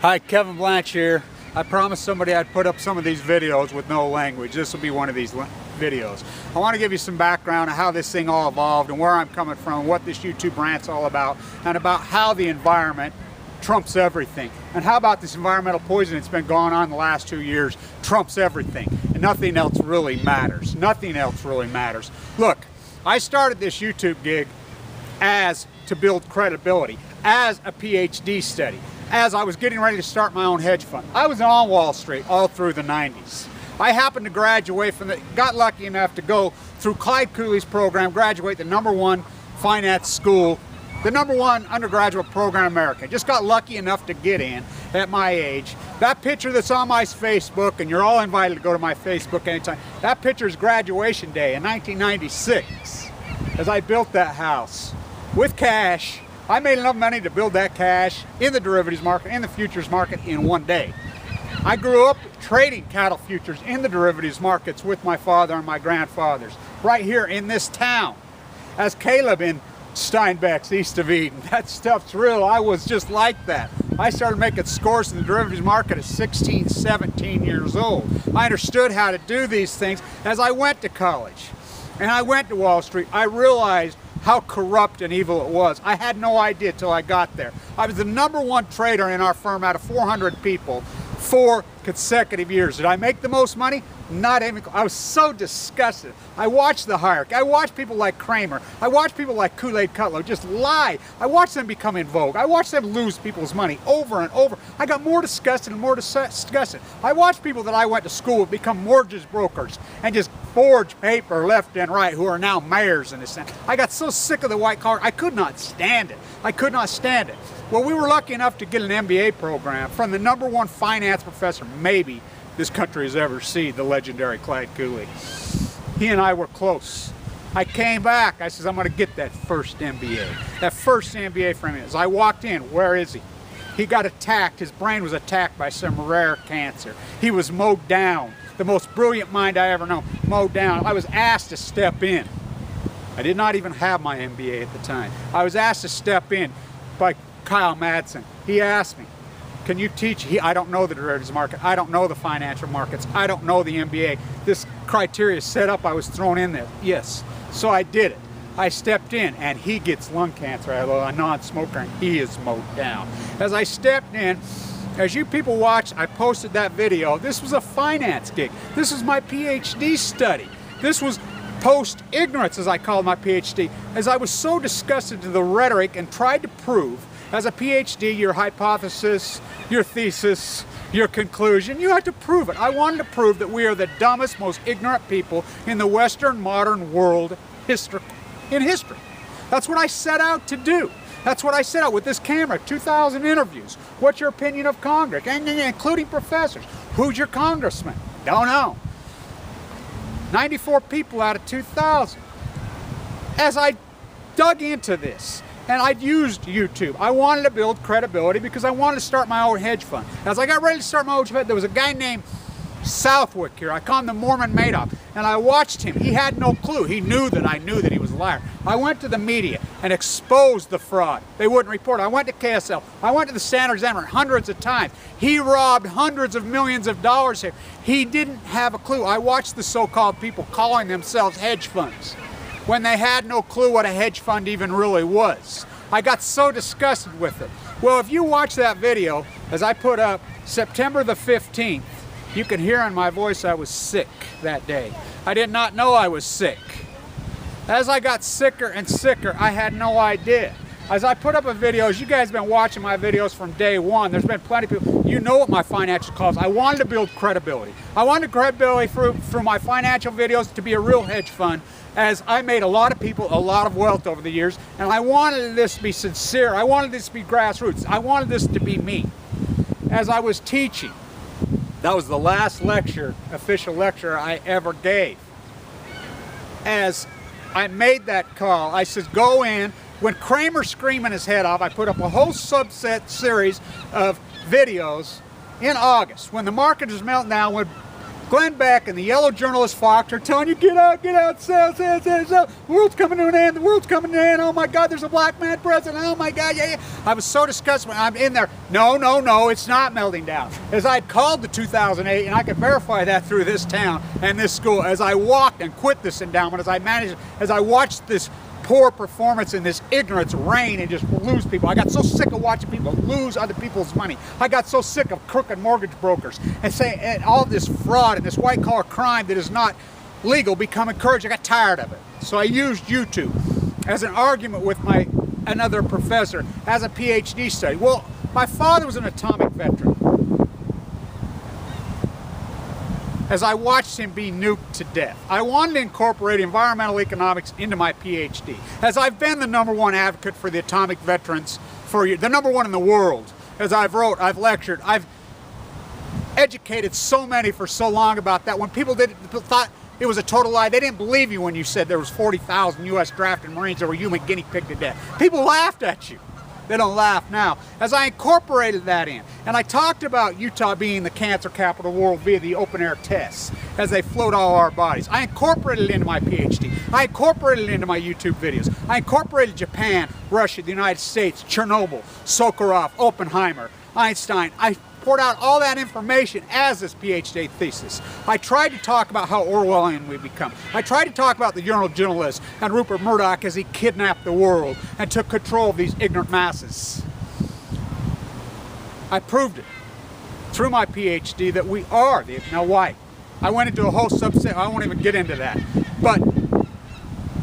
Hi, Kevin Blanch here. I promised somebody I'd put up some of these videos with no language. This will be one of these videos. I want to give you some background on how this thing all evolved and where I'm coming from, what this YouTube rant's all about, and about how the environment trumps everything. And how about this environmental poison that's been going on the last 2 years trumps everything. And nothing else really matters. Nothing else really matters. Look, I started this YouTube gig as to build credibility, as a PhD study, as I was getting ready to start my own hedge fund. I was on Wall Street all through the 90s. I happened to graduate got lucky enough to go through Clyde Cooley's program, graduate the #1 finance school, the #1 undergraduate program in America. Just got lucky enough to get in at my age. That picture that's on my Facebook, and you're all invited to go to my Facebook anytime, that picture is graduation day in 1996, as I built that house with cash. I made enough money to build that cash in the derivatives market, in the futures market in one day. I grew up trading cattle futures in the derivatives markets with my father and my grandfathers right here in this town. As Caleb in Steinbeck's east of Eden. That stuff's real. I was just like that. I started making scores in the derivatives market at 16, 17 years old. I understood how to do these things as I went to college. And I went to Wall Street. I realized how corrupt and evil it was. I had no idea till I got there. I was the #1 trader in our firm out of 400 people, 4 consecutive years. Did I make the most money? Not even. I was so disgusted. I watched the hierarchy. I watched people like Kramer. I watched people like Kool-Aid Cutler just lie. I watched them become in vogue. I watched them lose people's money over and over. I got more disgusted and more disgusted. I watched people that I went to school with become mortgage brokers and just forge paper left and right, who are now mayors in this town. I got so sick of the white collar. I could not stand it. I could not stand it. Well, we were lucky enough to get an MBA program from the #1 finance professor maybe this country has ever seen, the legendary Clyde Cooley. He and I were close. I came back. I says, I'm going to get that first MBA. That first MBA from him. As I walked in, where is he? He got attacked. His brain was attacked by some rare cancer. He was mowed down. The most brilliant mind I ever known. Mowed down. I was asked to step in. I did not even have my MBA at the time. I was asked to step in by Kyle Madsen. He asked me, can you teach? I don't know the derivatives market. I don't know the financial markets. I don't know the MBA. This criteria set up, I was thrown in there. Yes. So I did it. I stepped in, and he gets lung cancer, a non-smoker, and he is mowed down. As I stepped in, as you people watch, I posted that video. This was a finance gig. This was my PhD study. This was post-ignorance, as I call my PhD, as I was so disgusted to the rhetoric and tried to prove, as a PhD, your hypothesis, your thesis, your conclusion, you have to prove it. I wanted to prove that we are the dumbest, most ignorant people in the Western modern world in history. That's what I set out to do. That's what I set out with this camera, 2,000 interviews. What's your opinion of Congress? Including professors. Who's your congressman? Don't know. 94 people out of 2,000. As I dug into this, and I'd used YouTube. I wanted to build credibility because I wanted to start my own hedge fund. As I got ready to start my own hedge fund, there was a guy named Southwick here. I call him the Mormon Madoff. And I watched him. He had no clue. He knew that I knew that he was a liar. I went to the media and exposed the fraud. They wouldn't report. I went to KSL. I went to the Standard Examiner hundreds of times. He robbed hundreds of millions of dollars here. He didn't have a clue. I watched the so-called people calling themselves hedge funds when they had no clue what a hedge fund even really was. I got so disgusted with it. Well, if you watch that video, as I put up September the 15th, you can hear in my voice I was sick that day. I did not know I was sick. As I got sicker and sicker, I had no idea. As I put up a video, as you guys have been watching my videos from day one, there's been plenty of people, you know what my financial calls. I wanted to build credibility. I wanted credibility through my financial videos to be a real hedge fund, as I made a lot of people a lot of wealth over the years, and I wanted this to be sincere. I wanted this to be grassroots. I wanted this to be me. As I was teaching, that was the last lecture, official lecture I ever gave. As I made that call, I said, go in. When Kramer's screaming his head off, I put up a whole subset series of videos in August, when the market was melting down, when Glenn Beck and the yellow journalist Fox are telling you, get out, sell, sell, sell, sell. The world's coming to an end, the world's coming to an end. Oh my God, there's a black man president. Oh my God, yeah. I was so disgusted when I'm in there. No, it's not melting down. As I'd called the 2008, and I could verify that through this town and this school, as I walked and quit this endowment, as I watched this poor performance in this ignorance reign and just lose people. I got so sick of watching people lose other people's money. I got so sick of crooked mortgage brokers and all this fraud and this white collar crime that is not legal become encouraged. I got tired of it. So I used YouTube as an argument with another professor as a PhD study. Well, my father was an atomic veteran. As I watched him be nuked to death, I wanted to incorporate environmental economics into my PhD. As I've been the #1 advocate for the atomic veterans for the #1 in the world. As I've wrote, I've lectured, I've educated so many for so long about that. When people thought it was a total lie, they didn't believe you when you said there was 40,000 U.S. drafted Marines that were human guinea pig to death. People laughed at you. They don't laugh now. As I incorporated that in, and I talked about Utah being the cancer capital of the world via the open air tests as they float all our bodies. I incorporated it into my PhD. I incorporated it into my YouTube videos. I incorporated Japan, Russia, the United States, Chernobyl, Sakharov, Oppenheimer, Einstein. I poured out all that information as this PhD thesis. I tried to talk about how Orwellian we've become. I tried to talk about the journalists and Rupert Murdoch as he kidnapped the world and took control of these ignorant masses. I proved it through my PhD that we are the, now why? I went into a whole subset, I won't even get into that. But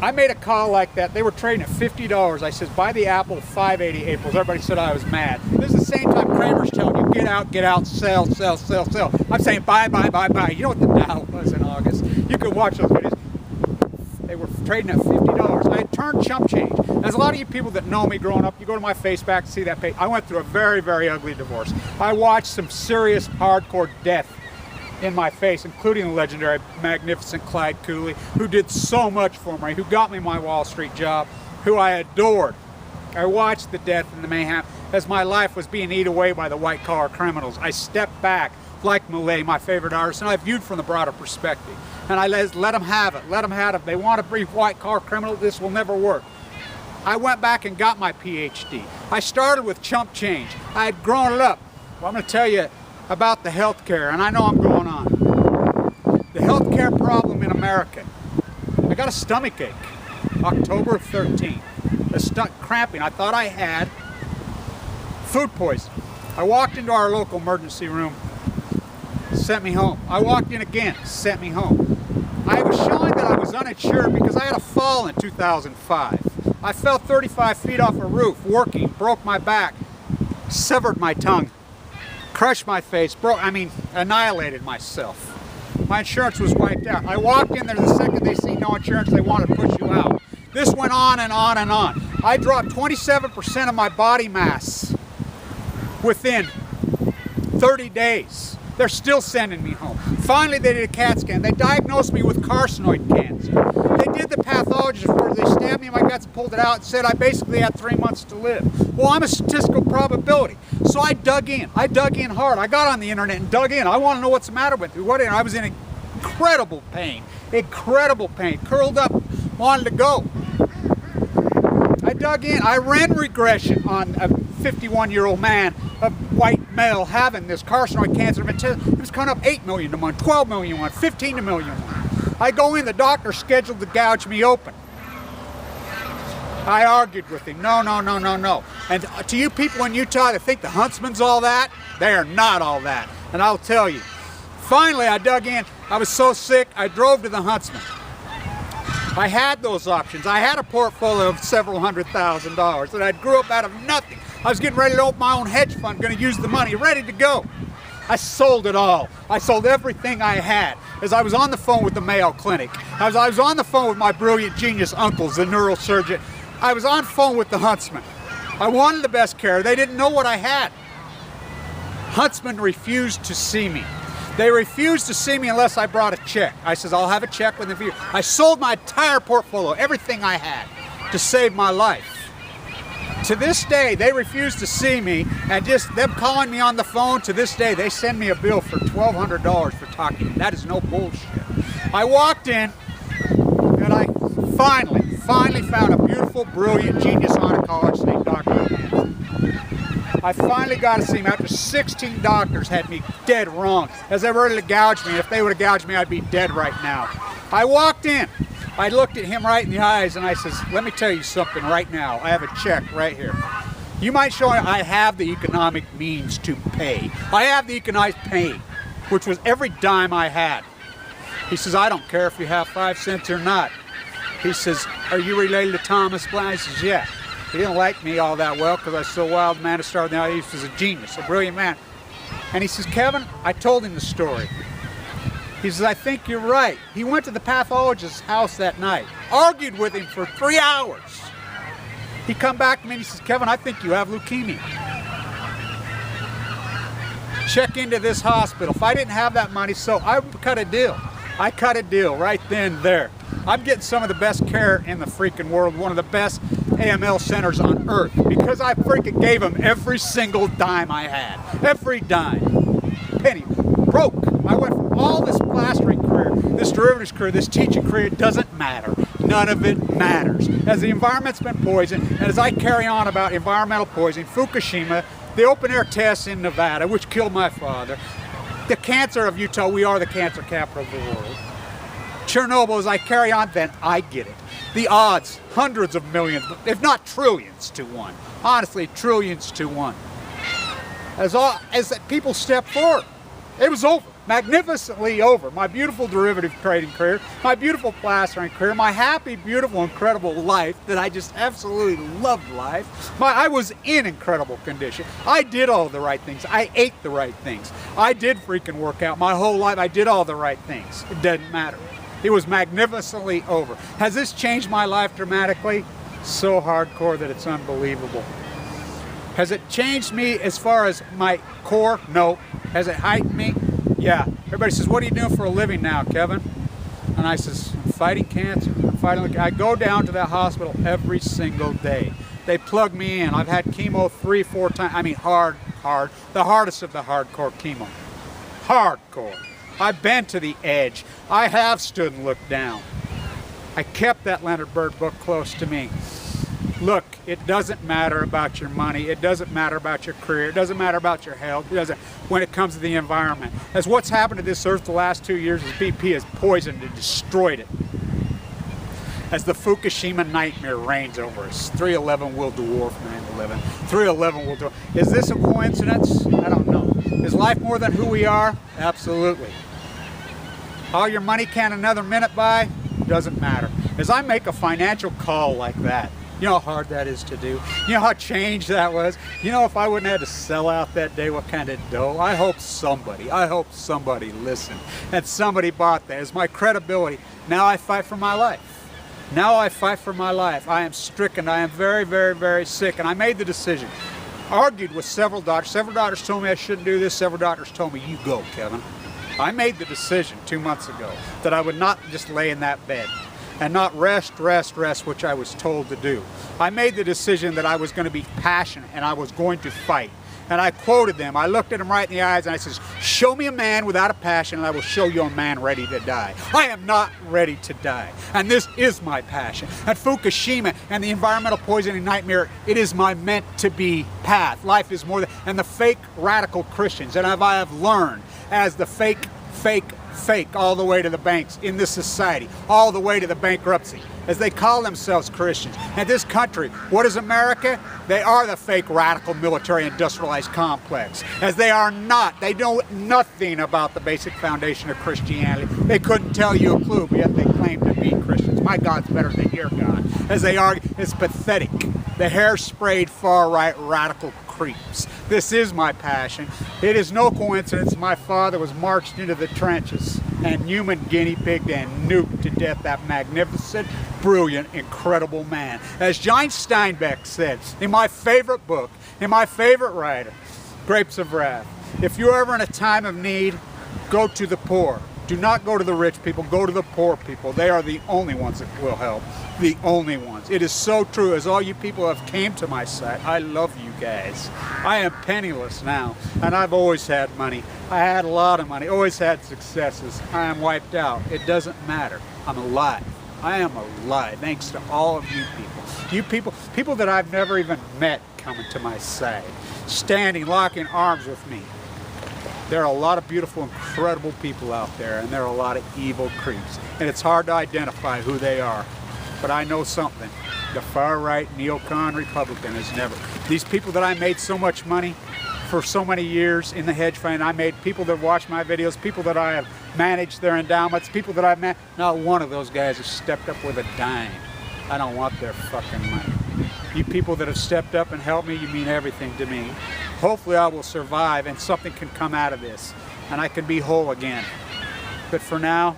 I made a call like that. They were trading at $50. I said, buy the apple at $5.80 April. Everybody said I was mad. This is the same time Kramer's telling you, get out, sell, sell, sell, sell. I'm saying buy, buy, buy, buy. You know what the Dow was in August? You could watch those videos. They were trading at $50. I had turned chump change. There's a lot of you people that know me growing up, you go to my Facebook and see that page. I went through a very, very ugly divorce. I watched some serious hardcore death in my face, including the legendary, magnificent Clyde Cooley, who did so much for me, who got me my Wall Street job, who I adored. I watched the death and the mayhem as my life was being eaten away by the white-collar criminals. I stepped back, like Millet, my favorite artist, and I viewed from the broader perspective. And I let them have it, let them have it. If they want to be white-collar criminal, this will never work. I went back and got my PhD. I started with chump change. I had grown it up. Well, I'm going to tell you about the health care, and I know I'm going on. The health care problem in America. I got a stomach ache, October 13th. Cramping. I thought I had food poisoning. I walked into our local emergency room, sent me home. I walked in again, sent me home. I was showing that I was uninsured because I had a fall in 2005. I fell 35 feet off a roof, working, broke my back, severed my tongue, crushed my face, annihilated myself. My insurance was wiped out. I walked in there the second they see no insurance, they want to push you out. This went on and on and on. I dropped 27% of my body mass within 30 days. They're still sending me home. Finally, they did a CAT scan. They diagnosed me with carcinoid cancer. They did the pathologist report. They stabbed me in my guts and pulled it out and said I basically had 3 months to live. Well, I'm a statistical probability. So I dug in. I dug in hard. I got on the internet and dug in. I want to know what's the matter with me. I was in incredible pain. Incredible pain. Curled up, wanted to go. I dug in. I ran regression on a 51-year-old man, a white male, having this carcinoid cancer. It was coming up 8 million to 1, 12 million to 1, 15 to million to 1. I go in, the doctor scheduled to gouge me open. I argued with him, no. And to you people in Utah that think the Huntsman's all that, they are not all that. And I'll tell you. Finally, I dug in. I was so sick, I drove to the Huntsman. I had those options. I had a portfolio of several $100,000 that I grew up out of nothing. I was getting ready to open my own hedge fund, going to use the money, ready to go. I sold it all. I sold everything I had. As I was on the phone with the Mayo Clinic, as I was on the phone with my brilliant genius uncles, the neurosurgeon, I was on the phone with the Huntsman. I wanted the best care. They didn't know what I had. Huntsman refused to see me. They refused to see me unless I brought a check. I says, I'll have a check within a few. I sold my entire portfolio, everything I had, to save my life. To this day, they refuse to see me, and just them calling me on the phone, to this day, they send me a bill for $1,200 for talking. That is no bullshit. I walked in, and I finally found a beautiful, brilliant genius on a college named Dr. Mann. I finally got to see him after 16 doctors had me dead wrong, as they were ready to gouge me. If they would have gouged me, I'd be dead right now. I walked in. I looked at him right in the eyes and I says, let me tell you something right now. I have a check right here. You might show me I have the economic means to pay. I have the economic pain, which was every dime I had. He says, I don't care if you have 5 cents or not. He says, are you related to Thomas Blanch? I says, yeah. He didn't like me all that well because I was so wild man to start out. He was a genius, a brilliant man. And he says, Kevin, I told him the story. He says, I think you're right. He went to the pathologist's house that night, argued with him for 3 hours. He come back to me and he says, Kevin, I think you have leukemia. Check into this hospital. If I didn't have that money, so I cut a deal. I cut a deal right then and there. I'm getting some of the best care in the freaking world, one of the best AML centers on earth, because I freaking gave him every single dime I had. Every dime. Penny. Broke. I went from all this plastering career, this derivatives career, this teaching career. It doesn't matter. None of it matters. As the environment's been poisoned, and as I carry on about environmental poisoning, Fukushima, the open air tests in Nevada, which killed my father, the cancer of Utah, we are the cancer capital of the world. Chernobyl, as I carry on, then I get it. The odds, hundreds of millions, if not trillions to one. Honestly, trillions to one. As people step forward, it was over, magnificently over. My beautiful derivative trading career, my beautiful plastering career, my happy, beautiful, incredible life that I just absolutely loved life. I was in incredible condition. I did all the right things. I ate the right things. I did freaking work out my whole life. I did all the right things. It doesn't matter. It was magnificently over. Has this changed my life dramatically? So hardcore that it's unbelievable. Has it changed me as far as my core? No. Has it heightened me? Yeah. Everybody says, what are you doing for a living now, Kevin? And I says, I'm fighting cancer. I go down to that hospital every single day. They plug me in. I've had chemo 3-4 times. I mean, hard. The hardest of the hardcore chemo. Hardcore. I've been to the edge. I have stood and looked down. I kept that Leonard Bird book close to me. Look, it doesn't matter about your money. It doesn't matter about your career. It doesn't matter about your health. It doesn't when it comes to the environment. As what's happened to this earth the last 2 years is BP has poisoned and destroyed it. As the Fukushima nightmare reigns over us. 311 will dwarf 9/11. 311 will dwarf. Is this a coincidence? I don't know. Is life more than who we are? Absolutely. All your money can another minute buy? Doesn't matter. As I make a financial call like that, you know how hard that is to do? You know how changed that was? You know if I wouldn't have had to sell out that day, what kind of dough? I hope somebody listened and somebody bought that. As my credibility, now I fight for my life. Now I fight for my life. I am stricken. I am very, very, very sick. And I made the decision. Argued with several doctors. Several doctors told me I shouldn't do this. Several doctors told me, you go, Kevin. I made the decision 2 months ago that I would not just lay in that bed and not rest, which I was told to do. I made the decision that I was going to be passionate and I was going to fight. And I quoted them. I looked at them right in the eyes and I says, show me a man without a passion and I will show you a man ready to die. I am not ready to die. And this is my passion. At Fukushima and the environmental poisoning nightmare, it is my meant to be path. Life is more than, and the fake radical Christians, and I have learned as the fake all the way to the banks in this society, all the way to the bankruptcy, as they call themselves Christians. And this country, what is America? They are the fake radical military industrialized complex, as they are not. They know nothing about the basic foundation of Christianity. They couldn't tell you a clue, but yet they claim to be Christians. My God's better than your God. As they argue, it's pathetic. The hair-sprayed far-right radical creeps. This is my passion. It is no coincidence my father was marched into the trenches and human guinea pigged and nuked to death, that magnificent, brilliant, incredible man. As John Steinbeck said in my favorite book, in my favorite writer, Grapes of Wrath, if you're ever in a time of need, go to the poor. Do not go to the rich people, go to the poor people. They are the only ones that will help. The only ones. It is so true. As all you people have came to my site, I love you guys. I am penniless now, and I've always had money. I had a lot of money, always had successes. I am wiped out. It doesn't matter. I'm alive. I am alive, thanks to all of you people. You people that I've never even met coming to my side, standing, locking arms with me. There are a lot of beautiful, incredible people out there, and there are a lot of evil creeps. And it's hard to identify who they are. But I know something. The far-right neocon Republican has never. These people that I made so much money for so many years in the hedge fund, I made people that watch my videos, people that I have managed their endowments, people that I've managed. Not one of those guys has stepped up with a dime. I don't want their fucking money. You people that have stepped up and helped me, you mean everything to me. Hopefully I will survive and something can come out of this and I can be whole again. But for now,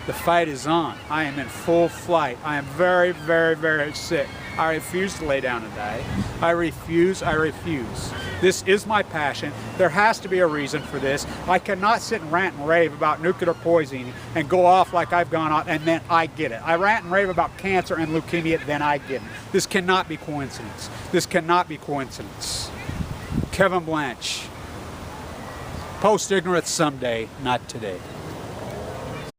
the fight is on. I am in full flight. I am very, very, very sick. I refuse to lay down and die. I refuse, I refuse. This is my passion. There has to be a reason for this. I cannot sit and rant and rave about nuclear poisoning and go off like I've gone off and then I get it. I rant and rave about cancer and leukemia, then I get it. This cannot be coincidence. This cannot be coincidence. Kevin Blanch. Post ignorance someday, not today.